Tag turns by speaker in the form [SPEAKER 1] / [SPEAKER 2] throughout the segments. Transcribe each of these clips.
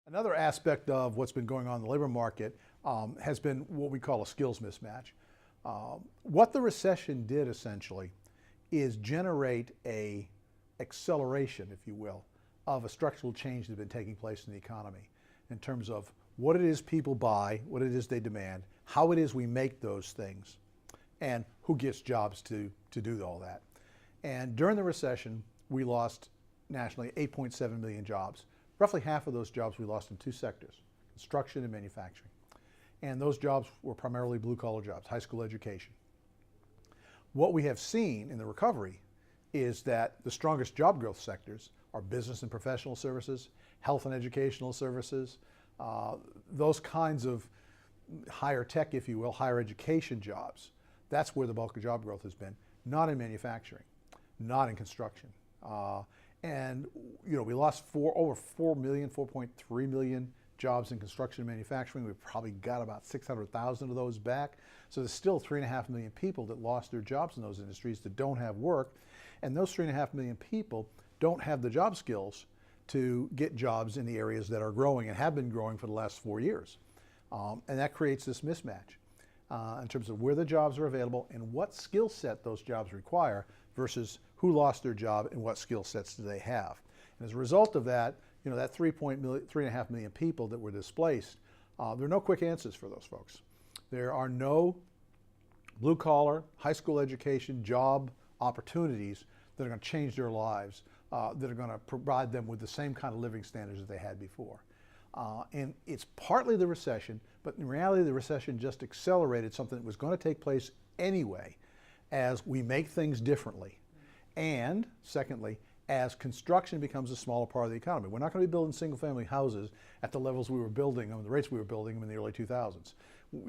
[SPEAKER 1] Another aspect of what's been going on in the labor market has been what we call a skills mismatch. What the recession did essentially is generate a acceleration, if you will, of a structural change that had been taking place in the economy in terms of what it is people buy, what it is they demand, how it is we make those things, and who gets jobs to do all that. And during the recession, we lost nationally 8.7 million jobs. Roughly half of those jobs we lost in two sectors, construction and manufacturing. And those jobs were primarily blue-collar jobs, high school education. What we have seen in the recovery is that the strongest job growth sectors are business and professional services, health and educational services, those kinds of higher tech, if you will, higher education jobs. That's where the bulk of job growth has been, not in manufacturing, not in construction. And we lost over 4 million, 4.3 million jobs in construction and manufacturing. We've probably got about 600,000 of those back. So there's still 3.5 million people that lost their jobs in those industries that don't have work. And those 3.5 million people don't have the job skills to get jobs in the areas that are growing and have been growing for the last 4 years. And that creates this mismatch in terms of where the jobs are available and what skill set those jobs require versus who lost their job and what skill sets do they have. And as a result of that, that 3.5 million people that were displaced, there are no quick answers for those folks. There are no blue-collar, high school education, job opportunities that are going to change their lives, that are going to provide them with the same kind of living standards that they had before. And it's partly the recession, but in reality the recession just accelerated something that was going to take place anyway as we make things differently. And secondly, as construction becomes a smaller part of the economy. We're not going to be building single-family houses at the levels we were building them, the rates we were building them in the early 2000s.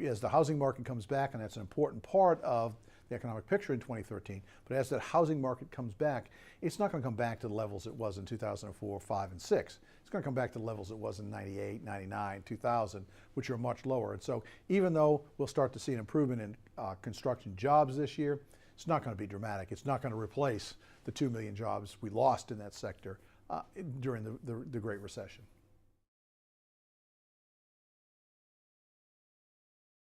[SPEAKER 1] As the housing market comes back, and that's an important part of the economic picture in 2013, but as that housing market comes back, it's not going to come back to the levels it was in 2004, 5, and 6. It's going to come back to the levels it was in 98, 99, 2000, which are much lower. And so even though we'll start to see an improvement in construction jobs this year, it's not going to be dramatic. It's not going to replace the 2 million jobs we lost in that sector during the Great Recession.